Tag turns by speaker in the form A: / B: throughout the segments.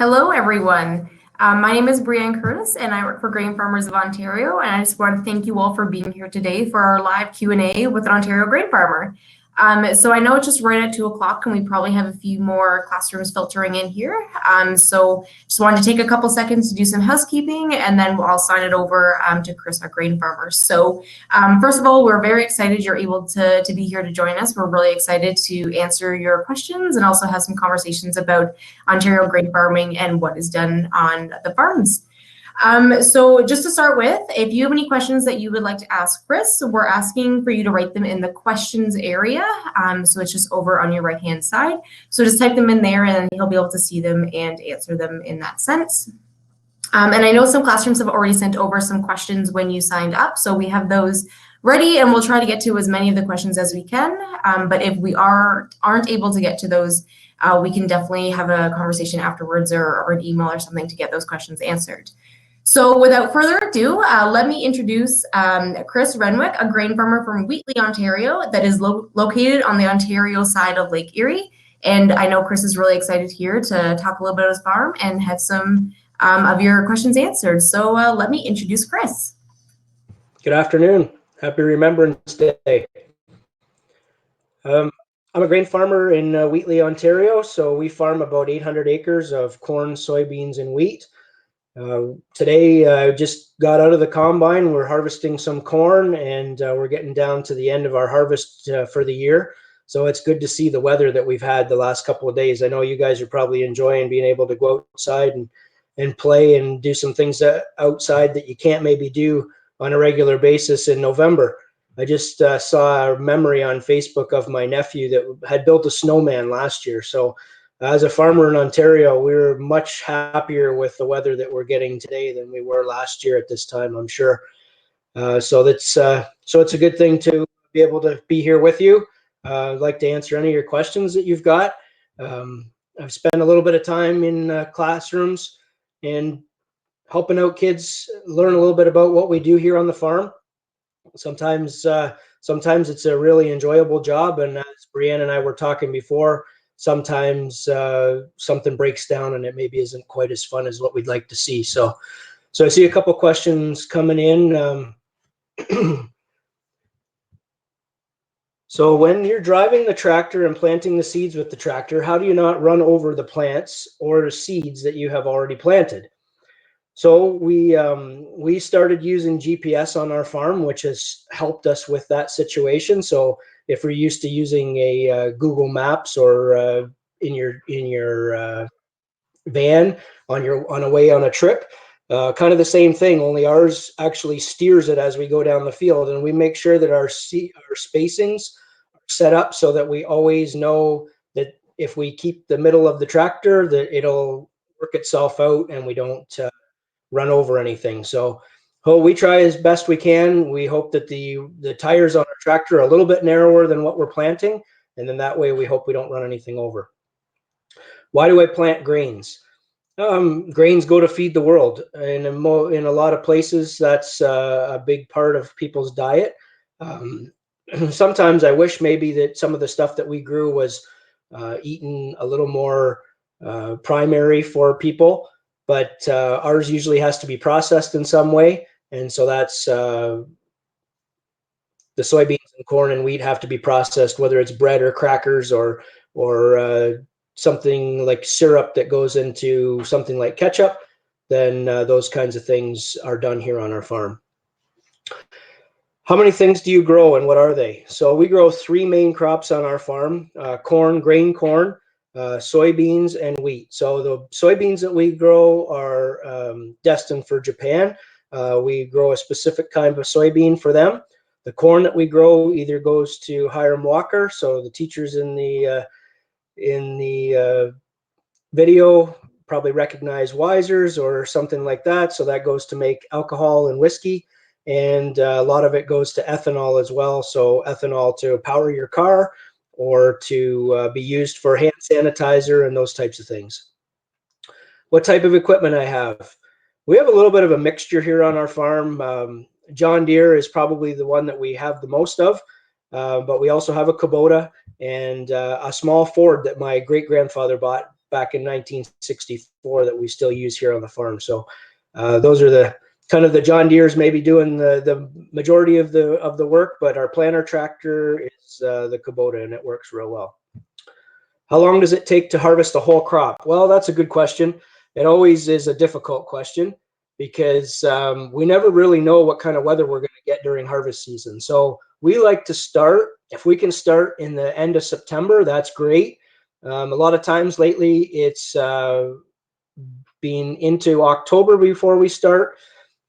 A: Hello, everyone. My name is Brianne Curtis, and I work for Grain Farmers of Ontario. And I just want to thank you all for being here today for our live Q&A with an Ontario grain farmer. So I know it's just right at 2 o'clock, and we probably have a few more classrooms filtering in here. So just wanted to take a couple seconds to do some housekeeping, and then I'll sign it over to Chris, our grain farmer. So first of all, we're very excited you're able to be here to join us. We're really excited to answer your questions and also have some conversations about Ontario grain farming and what is done on the farms. So just to start with, if you have any questions that you would like to ask Chris, we're asking for you to write them in the questions area. So it's just over on your right-hand side. So just type them in there and he'll be able to see them and answer them in that sense. And I know some classrooms have already sent over some questions when you signed up. So we have those ready and we'll try to get to as many of the questions as we can. But if we aren't able to get to those, we can definitely have a conversation afterwards or an email or something to get those questions answered. So without further ado, let me introduce Chris Renwick, a grain farmer from Wheatley, Ontario, that is located on the Ontario side of Lake Erie. And I know Chris is really excited here to talk a little bit about his farm and have some of your questions answered. So let me introduce Chris.
B: Good afternoon. Happy Remembrance Day. I'm a grain farmer in Wheatley, Ontario. So we farm about 800 acres of corn, soybeans, and wheat. Today, I just got out of the combine. We're harvesting some corn and we're getting down to the end of our harvest for the year. So it's good to see the weather that we've had the last couple of days. I know you guys are probably enjoying being able to go outside and play and do some things outside that you can't maybe do on a regular basis in November. I just saw a memory on Facebook of my nephew that had built a snowman last year. So as a farmer in Ontario, we're much happier with the weather that we're getting today than we were last year at this time, I'm sure. So it's a good thing to be able to be here with you. I'd like to answer any of your questions that you've got. I've spent a little bit of time in classrooms and helping out kids learn a little bit about what we do here on the farm. Sometimes it's a really enjoyable job, and as Brianne and I were talking before, sometimes something breaks down and it maybe isn't quite as fun as what we'd like to see. So I see a couple questions coming in. So when you're driving the tractor and planting the seeds with the tractor, how do you not run over the plants or the seeds that you have already planted? So we started using GPS on our farm, which has helped us with that situation. So if we're used to using a Google Maps or in your van on a way on a trip, kind of the same thing, only ours actually steers it as we go down the field, and we make sure that our spacings are set up so that we always know that if we keep the middle of the tractor, that it'll work itself out and we don't run over anything. So we try as best we can. We hope that the tires on our tractor are a little bit narrower than what we're planting, and then that way we hope we don't run anything over. Why do I plant grains? Grains go to feed the world, and in a lot of places that's a big part of people's diet. Sometimes I wish maybe that some of the stuff that we grew was eaten a little more primary for people. But ours usually has to be processed in some way, and so that's the soybeans and corn and wheat have to be processed, whether it's bread or crackers or something like syrup that goes into something like ketchup. Then those kinds of things are done here on our farm. How many things do you grow and what are they? So we grow 3 main crops on our farm: corn, grain corn, soybeans, and wheat. So the soybeans that we grow are destined for Japan. We grow a specific kind of soybean for them. The corn that we grow either goes to Hiram Walker. So the teachers in the video probably recognize Wiser's or something like that. So that goes to make alcohol and whiskey. And a lot of it goes to ethanol as well. So ethanol to power your car, or to be used for hand sanitizer and those types of things. What type of equipment I have? We have a little bit of a mixture here on our farm. John Deere is probably the one that we have the most of, but we also have a Kubota and a small Ford that my great-grandfather bought back in 1964 that we still use here on the farm. So those are the kind of the John Deere's maybe doing the majority of the work, but our planter tractor is the Kubota, and it works real well. How long does it take to harvest a whole crop? Well, that's a good question. It always is a difficult question because we never really know what kind of weather we're going to get during harvest season. So we like to start, if we can start in the end of September, that's great. A lot of times lately it's been into October before we start,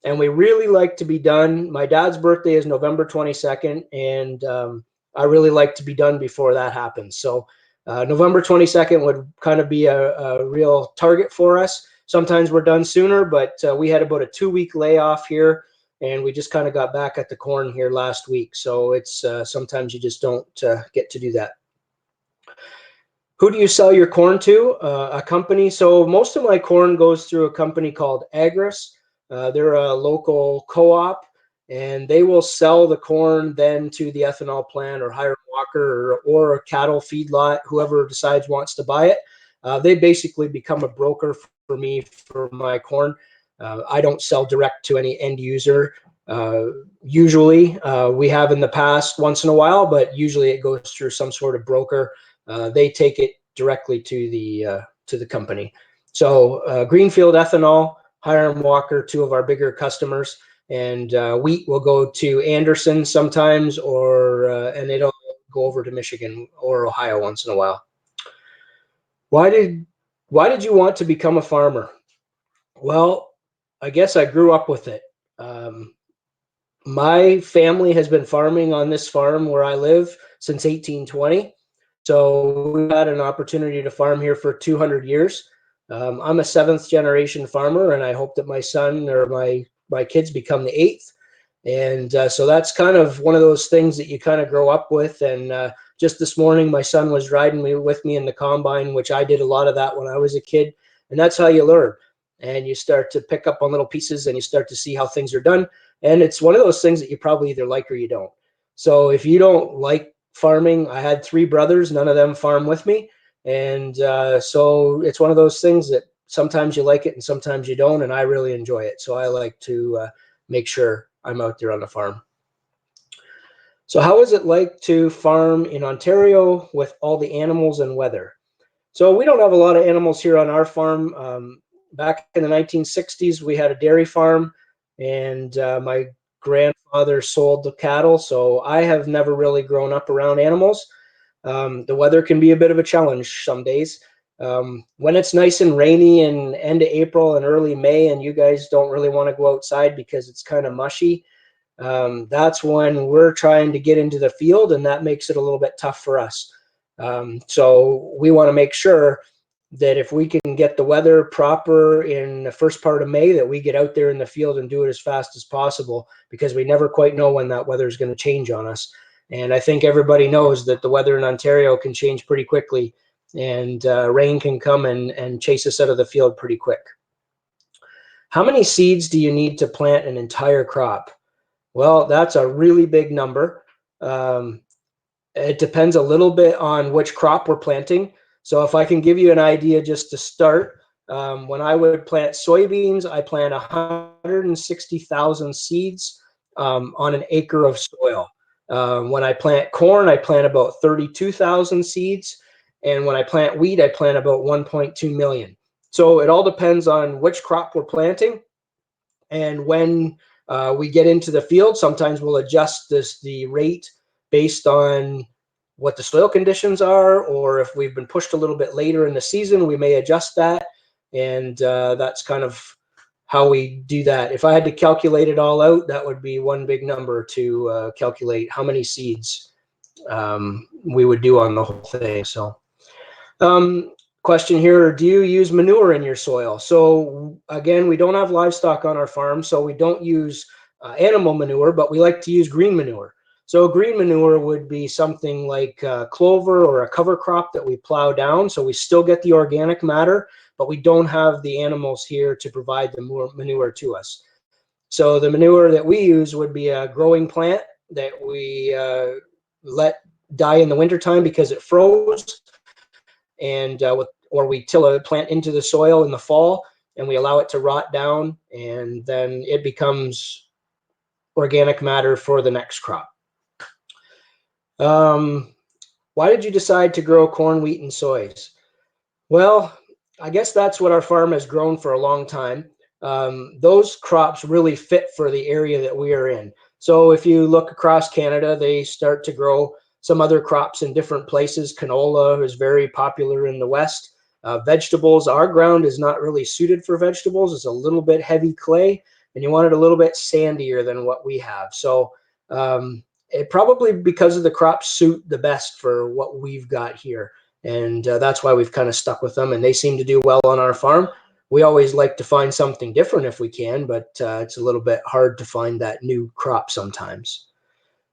B: and we really like to be done. My dad's birthday is November 22nd, and I really like to be done before that happens. So November 22nd would kind of be a real target for us. Sometimes we're done sooner, but we had about a 2-week layoff here, and we just kind of got back at the corn here last week. So it's sometimes you just don't get to do that. Who do you sell your corn to? A company. So most of my corn goes through a company called Agris. They're a local co-op, and they will sell the corn then to the ethanol plant or Hiram Walker or a cattle feedlot, whoever decides wants to buy it. They basically become a broker for me for my corn. I don't sell direct to any end user. Usually, we have in the past once in a while, but usually it goes through some sort of broker. They take it directly to the company. So Greenfield Ethanol, Hiram Walker, 2 of our bigger customers, and wheat will go to Anderson sometimes, or and it'll go over to Michigan or Ohio once in a while. Why did you want to become a farmer? Well, I guess I grew up with it. My family has been farming on this farm where I live since 1820. So we had an opportunity to farm here for 200 years. I'm a 7th generation farmer, and I hope that my son or my kids become the 8th. And so that's kind of one of those things that you kind of grow up with. And just this morning, my son was riding with me in the combine, which I did a lot of that when I was a kid. And that's how you learn. And you start to pick up on little pieces, and you start to see how things are done. And it's one of those things that you probably either like or you don't. So if you don't like farming, I had 3 brothers, none of them farm with me. And so it's one of those things that sometimes you like it and sometimes you don't. And I really enjoy it. So I like to make sure I'm out there on the farm. So how is it like to farm in Ontario with all the animals and weather? So we don't have a lot of animals here on our farm. Back in the 1960s, we had a dairy farm, and my grandfather sold the cattle. So I have never really grown up around animals. The weather can be a bit of a challenge some days. When it's nice and rainy in end of April and early May, and you guys don't really want to go outside because it's kind of mushy, that's when we're trying to get into the field, and that makes it a little bit tough for us. So we want to make sure that if we can get the weather proper in the first part of May, that we get out there in the field and do it as fast as possible, because we never quite know when that weather is going to change on us. And I think everybody knows that the weather in Ontario can change pretty quickly, and rain can come and chase us out of the field pretty quick. How many seeds do you need to plant an entire crop? Well, that's a really big number. It depends a little bit on which crop we're planting. So if I can give you an idea just to start, when I would plant soybeans, I plant 160,000 seeds on an acre of soil. When I plant corn, I plant about 32,000 seeds. And when I plant wheat, I plant about 1.2 million. So it all depends on which crop we're planting. And when we get into the field, sometimes we'll adjust the rate based on what the soil conditions are, or if we've been pushed a little bit later in the season, we may adjust that. And that's kind of how we do that. If I had to calculate it all out, that would be one big number to calculate how many seeds we would do on the whole thing. So question here, do you use manure in your soil? So again, we don't have livestock on our farm, so we don't use animal manure, but we like to use green manure. So green manure would be something like clover or a cover crop that we plow down. So we still get the organic matter, but we don't have the animals here to provide the manure to us. So the manure that we use would be a growing plant that we let die in the wintertime because it froze. and or we till a plant into the soil in the fall and we allow it to rot down, and then it becomes organic matter for the next crop. Why did you decide to grow corn, wheat, and soys? Well, I guess that's what our farm has grown for a long time. Those crops really fit for the area that we are in. So if you look across Canada, they start to grow some other crops in different places. Canola is very popular in the West. Vegetables, our ground is not really suited for vegetables. It's a little bit heavy clay, and you want it a little bit sandier than what we have. So it probably, because of the crops, suit the best for what we've got here. And that's why we've kind of stuck with them, and they seem to do well on our farm. We always like to find something different if we can, but it's a little bit hard to find that new crop sometimes.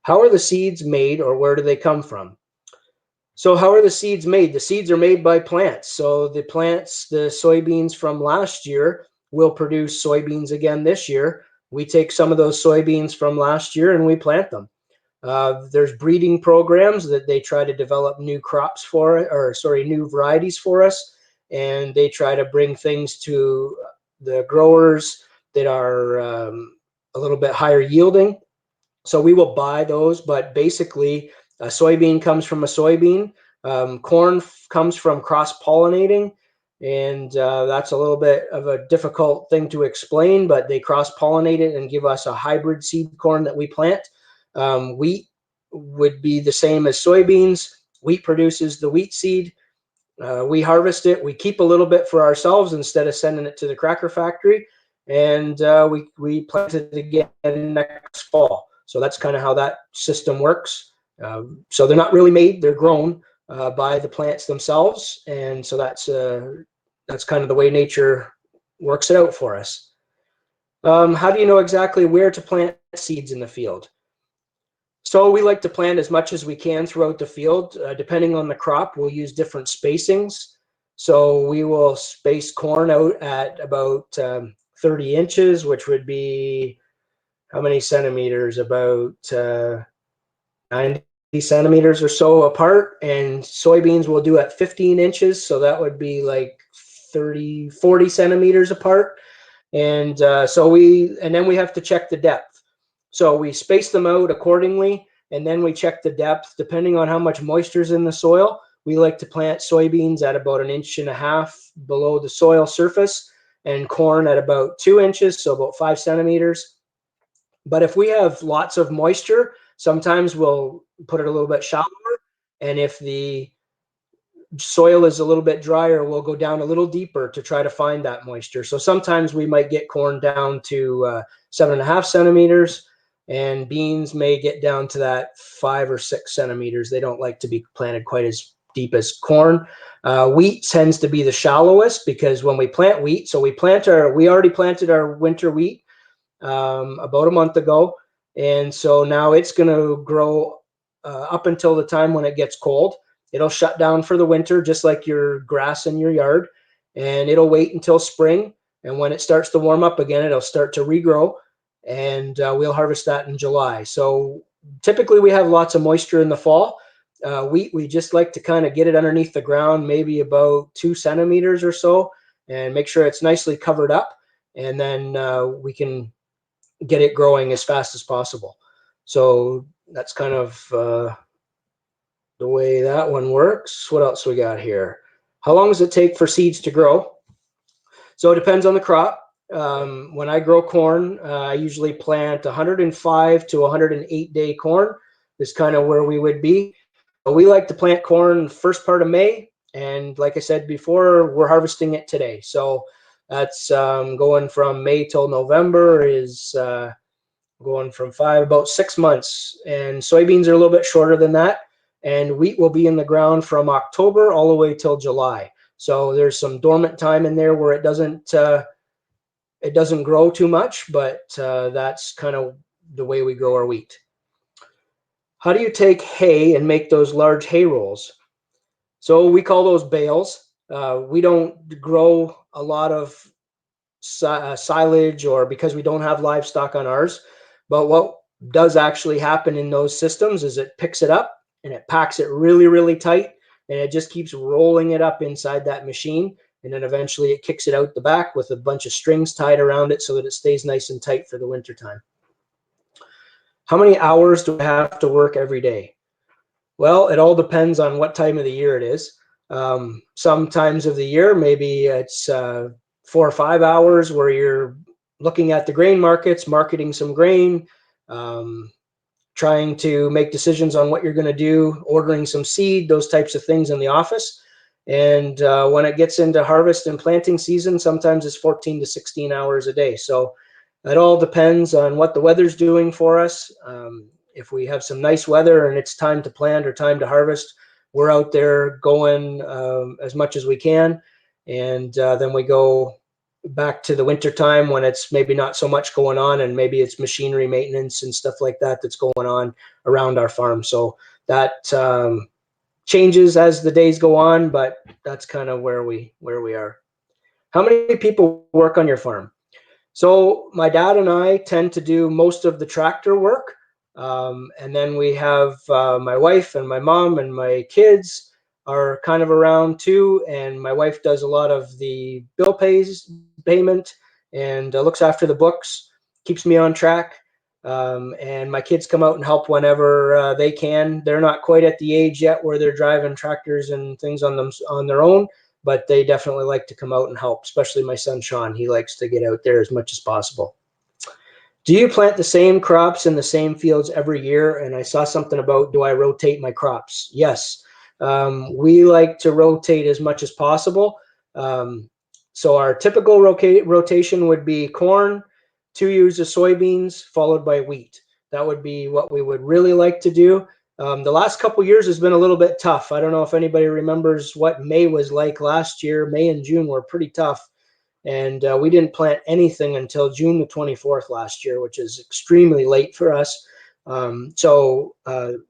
B: How are the seeds made, or where do they come from? So how are the seeds made? The seeds are made by plants. So the plants, the soybeans from last year will produce soybeans again this year. We take some of those soybeans from last year and we plant them. There's breeding programs that they try to develop new crops for, or sorry, new varieties for us. And they try to bring things to the growers that are a little bit higher yielding. So we will buy those, but basically a soybean comes from a soybean. Corn comes from cross-pollinating, and that's a little bit of a difficult thing to explain, but they cross-pollinate it and give us a hybrid seed corn that we plant. Wheat would be the same as soybeans. Wheat produces the wheat seed. We harvest it. We keep a little bit for ourselves instead of sending it to the cracker factory, and we plant it again next fall. So that's kind of how that system works. So they're not really made; they're grown by the plants themselves, and so that's kind of the way nature works it out for us. How do you know exactly where to plant seeds in the field? So we like to plant as much as we can throughout the field. Depending on the crop, we'll use different spacings. So we will space corn out at about 30 inches, which would be how many centimeters? About 90 centimeters or so apart. And soybeans we'll do at 15 inches. So that would be like 40 centimeters apart. And then we have to check the depth. So we space them out accordingly, and then we check the depth. Depending on how much moisture is in the soil, we like to plant soybeans at about 1.5 inches below the soil surface, and corn at about 2 inches, so about 5 centimeters. But if we have lots of moisture, sometimes we'll put it a little bit shallower, and if the soil is a little bit drier, we'll go down a little deeper to try to find that moisture. So sometimes we might get corn down to 7.5 centimeters, and beans may get down to that 5 or 6 centimeters. They don't like to be planted quite as deep as corn. Wheat tends to be the shallowest, because when we plant wheat, so we already planted our winter wheat about a month ago, and so now it's going to grow up until the time when it gets cold. It'll shut down for the winter, just like your grass in your yard, and it'll wait until spring. And when it starts to warm up again, it'll start to regrow, and we'll harvest that in July. So typically we have lots of moisture in the fall. Wheat, we just like to kind of get it underneath the ground, maybe about 2 centimeters or so, and make sure it's nicely covered up, and then we can get it growing as fast as possible. So that's kind of the way that one works. What else we got here? How long does it take for seeds to grow? So it depends on the crop. When I grow corn, I usually plant 105 to 108 day corn. Is kind of where we would be. But we like to plant corn first part of May, and like I said before, we're harvesting it today. So that's going from May till November is going from about 6 months, and soybeans are a little bit shorter than that. And wheat will be in the ground from October all the way till July. So there's some dormant time in there where it doesn't grow too much, but that's kind of the way we grow our wheat. How do you take hay and make those large hay rolls? So we call those bales. We don't grow a lot of silage, or because we don't have livestock on ours. But what does actually happen in those systems is it picks it up and it packs it really, really tight, and it just keeps rolling it up inside that machine. And then eventually it kicks it out the back with a bunch of strings tied around it so that it stays nice and tight for the winter time. How many hours do I have to work every day? Well, it all depends on what time of the year it is. Some times of the year, maybe it's 4 or 5 hours where you're looking at the grain markets, marketing some grain, trying to make decisions on what you're going to do, ordering some seed, those types of things in the office. And when it gets into harvest and planting season, sometimes it's 14 to 16 hours a day. So it all depends on what the weather's doing for us. If we have some nice weather and it's time to plant or time to harvest, we're out there going as much as we can. And then we go back to the winter time when it's maybe not so much going on, and maybe it's machinery maintenance and stuff like that that's going on around our farm. So that changes as the days go on, but that's kind of where we are. How many people work on your farm? So my dad and I tend to do most of the tractor work. And then we have my wife and my mom and my kids are kind of around too. And my wife does a lot of the bill payment and looks after the books, keeps me on track. And my kids come out and help whenever they can. They're not quite at the age yet where they're driving tractors and things on their own, but they definitely like to come out and help, especially my son, Sean. He likes to get out there as much as possible. Do you plant the same crops in the same fields every year? And I saw something about, do I rotate my crops? Yes. We like to rotate as much as possible. So our typical rotation would be corn, 2 years of soybeans, followed by wheat. That would be what we would really like to do. The last couple years has been a little bit tough. I don't know if anybody remembers what May was like last year. May and June were pretty tough. And we didn't plant anything until June the 24th last year, which is extremely late for us. So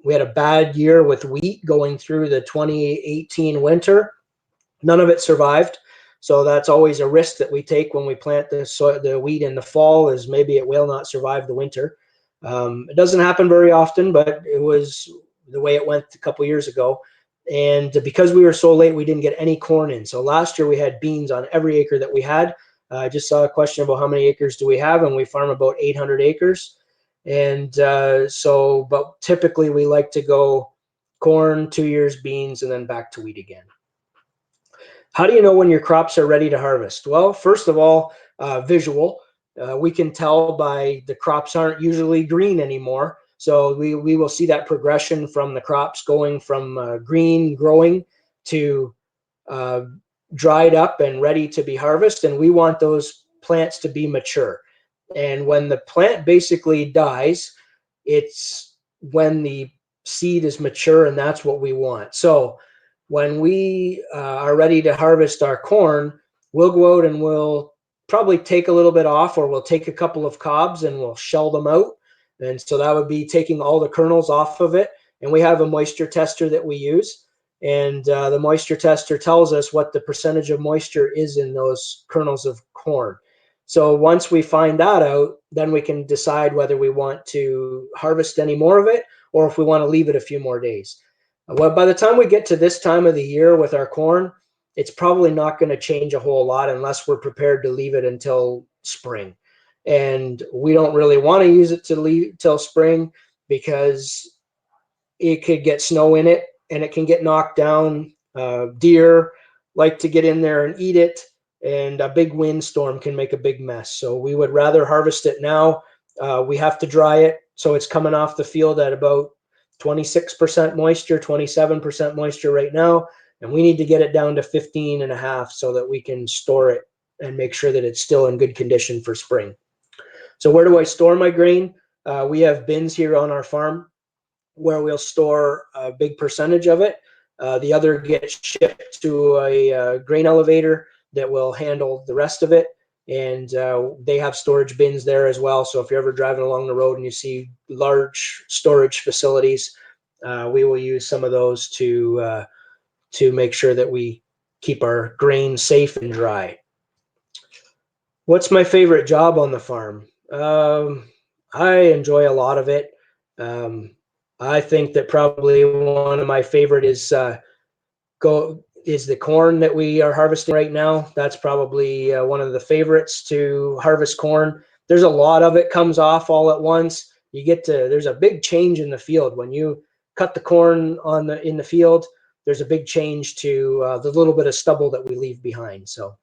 B: we had a bad year with wheat going through the 2018 winter. None of it survived. So that's always a risk that we take when we plant the wheat in the fall, is maybe it will not survive the winter. It doesn't happen very often, but it was the way it went a couple years ago. And because we were so late, we didn't get any corn in. So last year we had beans on every acre that we had. I just saw a question about how many acres do we have, and we farm about 800 acres. And but typically we like to go corn, 2 years beans, and then back to wheat again. How do you know when your crops are ready to harvest? Well, first of all, visual. We can tell by the crops aren't usually green anymore. So we will see that progression from the crops going from green growing to dried up and ready to be harvested. And we want those plants to be mature. And when the plant basically dies, it's when the seed is mature, and that's what we want. So when we are ready to harvest our corn, we'll go out and we'll probably take a little bit off, or we'll take a couple of cobs and we'll shell them out. And so that would be taking all the kernels off of it. And we have a moisture tester that we use. And the moisture tester tells us what the percentage of moisture is in those kernels of corn. So once we find that out, then we can decide whether we want to harvest any more of it, or if we want to leave it a few more days. Well, by the time we get to this time of the year with our corn, it's probably not going to change a whole lot unless we're prepared to leave it until spring. And we don't really want to use it to leave till spring, because it could get snow in it and it can get knocked down. Deer like to get in there and eat it, and a big windstorm can make a big mess. So we would rather harvest it now. We have to dry it, so it's coming off the field at about 26% moisture, 27% moisture right now. And we need to get it down to 15.5 so that we can store it and make sure that it's still in good condition for spring. So where do I store my grain? We have bins here on our farm where we'll store a big percentage of it. The other gets shipped to a grain elevator that will handle the rest of it. And they have storage bins there as well. So if you're ever driving along the road and you see large storage facilities, we will use some of those to make sure that we keep our grain safe and dry. What's my favorite job on the farm? I enjoy a lot of it. I think that probably one of my favorite is is the corn that we are harvesting right now. That's probably one of the favorites to harvest corn. There's a lot of it comes off all at once. There's a big change in the field when you cut the corn in the field. There's a big change to the little bit of stubble that we leave behind. So,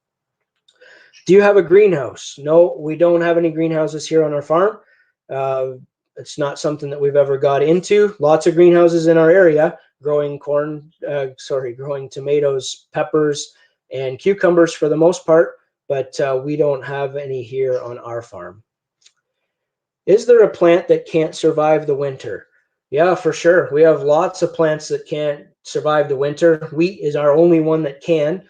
B: do you have a greenhouse? No, we don't have any greenhouses here on our farm. It's not something that we've ever got into. Lots of greenhouses in our area growing growing tomatoes, peppers, and cucumbers for the most part, but we don't have any here on our farm. Is there a plant that can't survive the winter? Yeah, for sure. We have lots of plants that can't survive the winter. Wheat is our only one that can.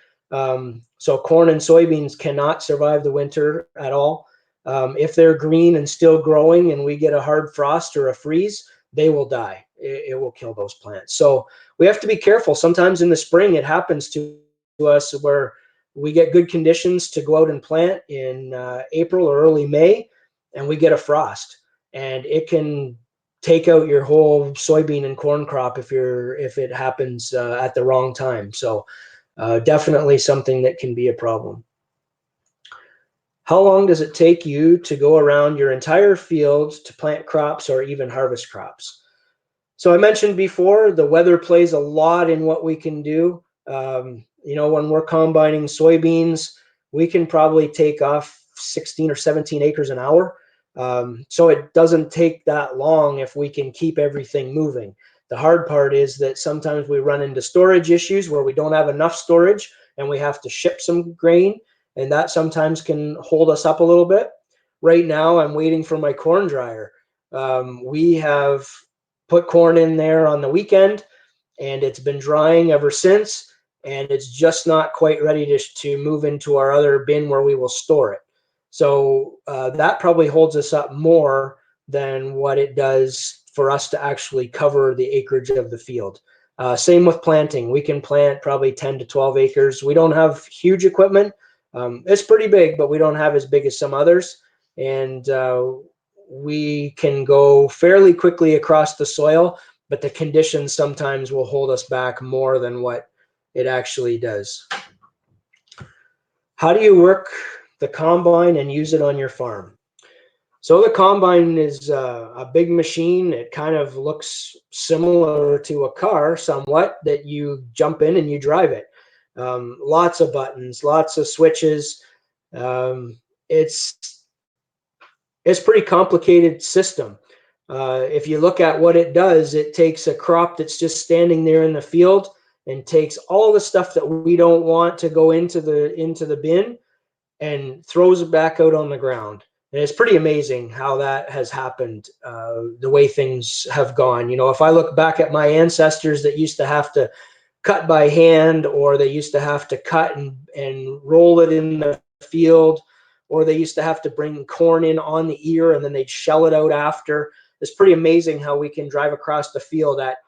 B: So corn and soybeans cannot survive the winter at all. If they're green and still growing and we get a hard frost or a freeze, they will die. It will kill those plants. So we have to be careful. Sometimes in the spring, it happens to us where we get good conditions to go out and plant in April or early May, and we get a frost, and it can take out your whole soybean and corn crop if it happens at the wrong time. So definitely something that can be a problem. How long does it take you to go around your entire field to plant crops or even harvest crops? So I mentioned before, the weather plays a lot in what we can do. When we're combining soybeans, we can probably take off 16 or 17 acres an hour. So it doesn't take that long if we can keep everything moving. The hard part is that sometimes we run into storage issues where we don't have enough storage and we have to ship some grain, and that sometimes can hold us up a little bit. Right now, I'm waiting for my corn dryer. We have put corn in there on the weekend, and it's been drying ever since, and it's just not quite ready to move into our other bin where we will store it. So that probably holds us up more than what it does for us to actually cover the acreage of the field. Same with planting. We can plant probably 10 to 12 acres. We don't have huge equipment. It's pretty big, but we don't have as big as some others. And we can go fairly quickly across the soil, but the conditions sometimes will hold us back more than what it actually does. How do you work the combine and use it on your farm? So the combine is a big machine. It kind of looks similar to a car somewhat, that you jump in and you drive it. Lots of buttons, lots of switches. It's pretty complicated system. If you look at what it does, it takes a crop that's just standing there in the field and takes all the stuff that we don't want to go into the bin and throws it back out on the ground. And it's pretty amazing how that has happened, the way things have gone. If I look back at my ancestors that used to have to cut by hand, or they used to have to cut and roll it in the field, or they used to have to bring corn in on the ear and then they'd shell it out after. It's pretty amazing how we can drive across the field at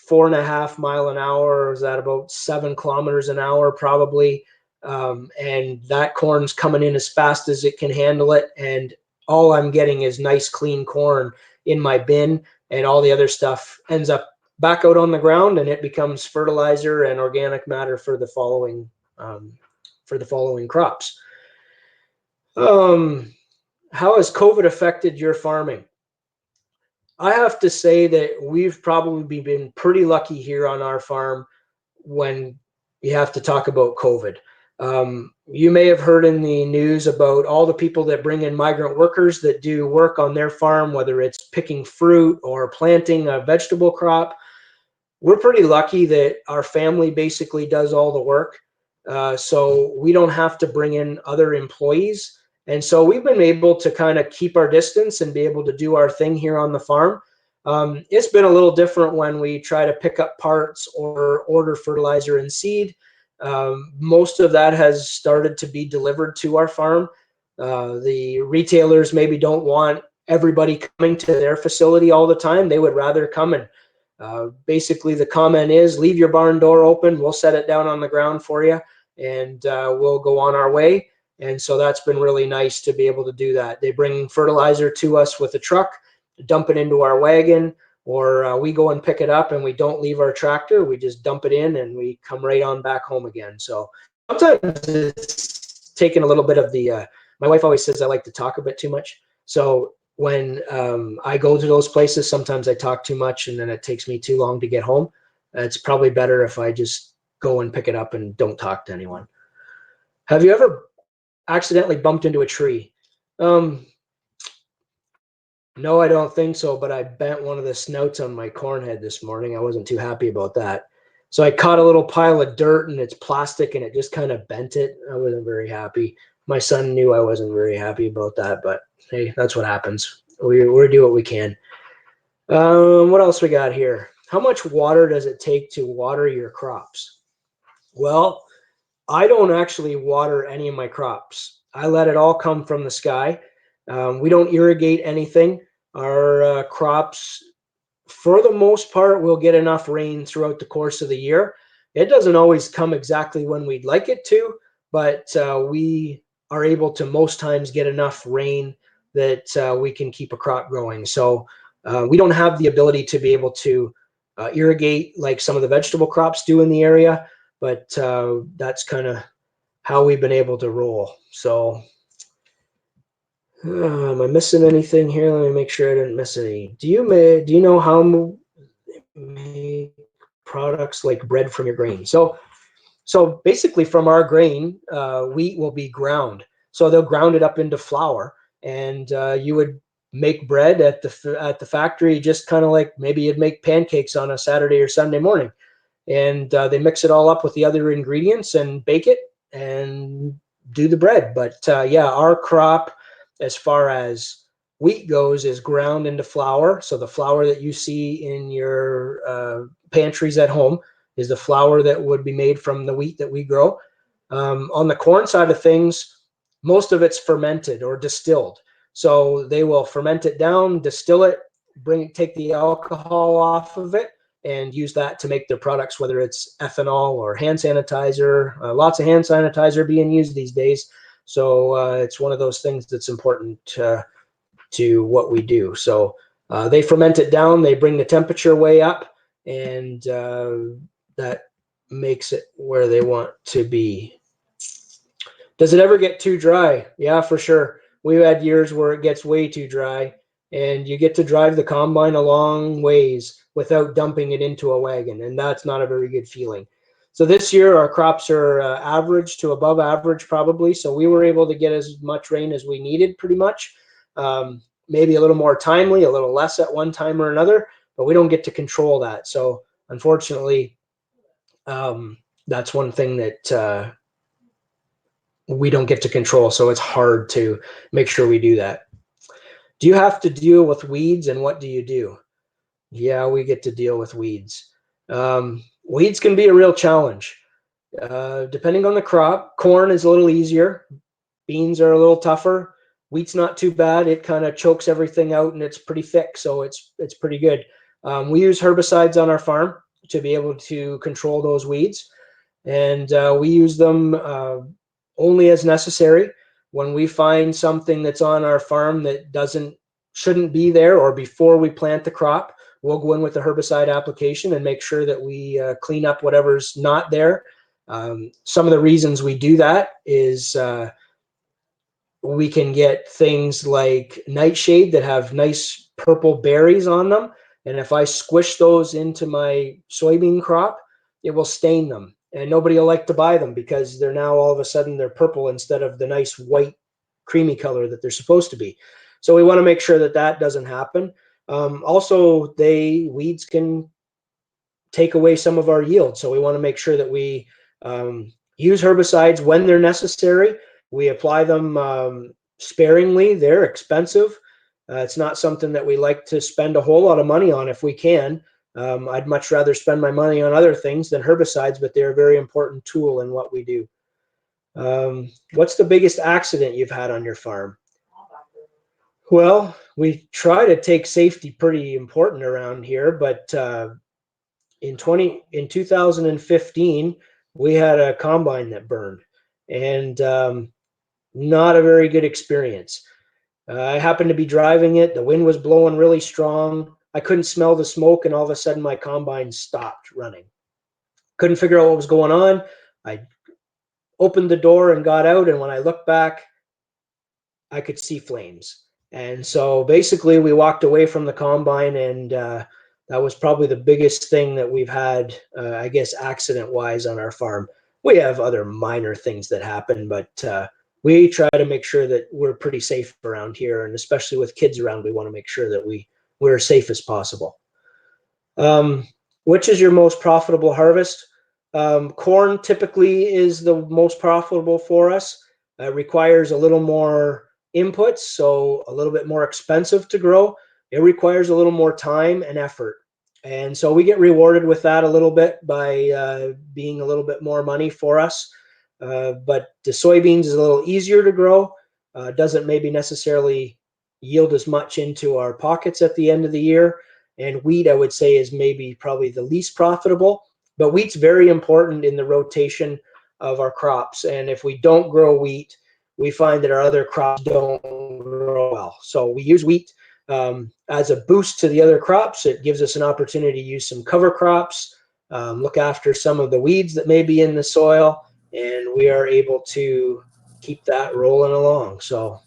B: 4.5 miles an hour, or is that about 7 kilometers an hour probably? And that corn's coming in as fast as it can handle it. And all I'm getting is nice, clean corn in my bin, and all the other stuff ends up back out on the ground, and it becomes fertilizer and organic matter for the following crops. How has COVID affected your farming? I have to say that we've probably been pretty lucky here on our farm when you have to talk about COVID. You may have heard in the news about all the people that bring in migrant workers that do work on their farm, whether it's picking fruit or planting a vegetable crop. We're pretty lucky that our family basically does all the work. So we don't have to bring in other employees. And so we've been able to kind of keep our distance and be able to do our thing here on the farm. It's been a little different when we try to pick up parts or order fertilizer and seed. Most of that has started to be delivered to our farm. The retailers maybe don't want everybody coming to their facility all the time. They would rather come and basically the comment is, leave your barn door open. We'll set it down on the ground for you, and we'll go on our way. And so that's been really nice to be able to do that. They bring fertilizer to us with a truck, dump it into our wagon. or we go and pick it up and we don't leave our tractor. We just dump it in and we come right on back home again. So sometimes it's taking a little bit of the, my wife always says I like to talk a bit too much. So when I go to those places, sometimes I talk too much and then it takes me too long to get home. It's probably better if I just go and pick it up and don't talk to anyone. Have you ever accidentally bumped into a tree? No, I don't think so, but I bent one of the snouts on my corn head this morning. I wasn't too happy about that. So I caught a little pile of dirt and it's plastic and it just kind of bent it. I wasn't very happy. My son knew I wasn't very happy about that, but hey, that's what happens. We do what we can. What else we got here? How much water does it take to water your crops? Well, I don't actually water any of my crops. I let it all come from the sky. We don't irrigate anything. Our crops, for the most part, will get enough rain throughout the course of the year. It doesn't always come exactly when we'd like it to, but we are able to most times get enough rain that we can keep a crop growing. So we don't have the ability to be able to irrigate like some of the vegetable crops do in the area, but that's kind of how we've been able to roll. So am I missing anything here? Let me make sure I didn't miss any. Do you know how to make products like bread from your grain? So basically from our grain, wheat will be ground. So they'll ground it up into flour, and you would make bread at the factory, just kind of like maybe you'd make pancakes on a Saturday or Sunday morning. And they mix it all up with the other ingredients and bake it and do the bread. But yeah, our crop, as far as wheat goes, is ground into flour. So the flour that you see in your pantries at home is the flour that would be made from the wheat that we grow. On the corn side of things, most of it's fermented or distilled. So they will ferment it down, distill it, take the alcohol off of it, and use that to make their products, whether it's ethanol or hand sanitizer. Lots of hand sanitizer being used these days. So it's one of those things that's important to what we do. So they ferment it down, they bring the temperature way up, and that makes it where they want to be. Does it ever get too dry? Yeah, for sure. We've had years where it gets way too dry, and you get to drive the combine a long ways without dumping it into a wagon, and that's not a very good feeling. So this year our crops are average to above average probably, so we were able to get as much rain as we needed pretty much. Maybe a little more timely, a little less at one time or another, but we don't get to control that. So unfortunately, that's one thing that we don't get to control, so it's hard to make sure we do that. Do you have to deal with weeds, and what do you do? Yeah, we get to deal with weeds. Weeds can be a real challenge. Depending on the crop, corn is a little easier. Beans are a little tougher. Wheat's not too bad. It kind of chokes everything out and it's pretty thick, so it's pretty good. We use herbicides on our farm to be able to control those weeds, and we use them only as necessary. When we find something that's on our farm that shouldn't be there, or before we plant the crop, we'll go in with the herbicide application and make sure that we clean up whatever's not there. Some of the reasons we do that is we can get things like nightshade that have nice purple berries on them. And if I squish those into my soybean crop, it will stain them. And nobody will like to buy them because they're now all of a sudden they're purple instead of the nice white creamy color that they're supposed to be. So we want to make sure that that doesn't happen. Also, weeds can take away some of our yield. So we want to make sure that we use herbicides when they're necessary. We apply them sparingly. They're expensive. It's not something that we like to spend a whole lot of money on if we can. I'd much rather spend my money on other things than herbicides, but they're a very important tool in what we do. What's the biggest accident you've had on your farm? Well, we try to take safety pretty important around here, but in 2015, we had a combine that burned, and not a very good experience. I happened to be driving it. The wind was blowing really strong. I couldn't smell the smoke, and all of a sudden my combine stopped running. Couldn't figure out what was going on. I opened the door and got out, and when I looked back, I could see flames. And so basically we walked away from the combine, and that was probably the biggest thing that we've had, I guess, accident-wise on our farm. We have other minor things that happen, but we try to make sure that we're pretty safe around here, and especially with kids around, we want to make sure that we're as safe as possible. Which is your most profitable harvest? Corn typically is the most profitable for us. It requires a little more inputs, so a little bit more expensive to grow. It requires a little more time and effort. And so we get rewarded with that a little bit by being a little bit more money for us. But the soybeans is a little easier to grow. Doesn't maybe necessarily yield as much into our pockets at the end of the year. And wheat, I would say, is maybe probably the least profitable. But wheat's very important in the rotation of our crops. And if we don't grow wheat, we find that our other crops don't grow well. So we use wheat as a boost to the other crops. It gives us an opportunity to use some cover crops, look after some of the weeds that may be in the soil, and we are able to keep that rolling along. So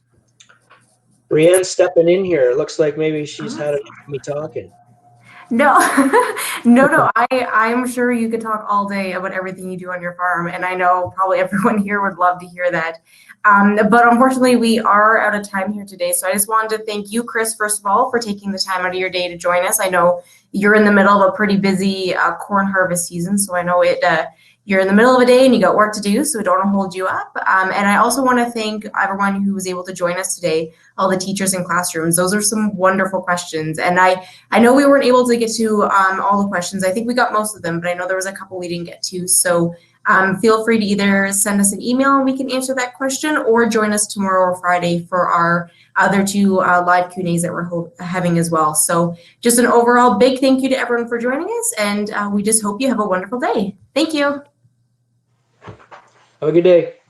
B: Brianne's stepping in here. It looks like maybe she's had enough of me talking.
A: No, no. I'm sure you could talk all day about everything you do on your farm, and I know probably everyone here would love to hear that. But unfortunately, we are out of time here today. So I just wanted to thank you, Chris, first of all, for taking the time out of your day to join us. I know you're in the middle of a pretty busy corn harvest season, so I know you're in the middle of a day and you got work to do, so we don't want to hold you up. And I also want to thank everyone who was able to join us today, all the teachers in classrooms. Those are some wonderful questions. And I know we weren't able to get to all the questions. I think we got most of them, but I know there was a couple we didn't get to. So feel free to either send us an email and we can answer that question, or join us tomorrow or Friday for our other two live Q&As that we're having as well. So just an overall big thank you to everyone for joining us, and we just hope you have a wonderful day. Thank you.
B: Have a good day.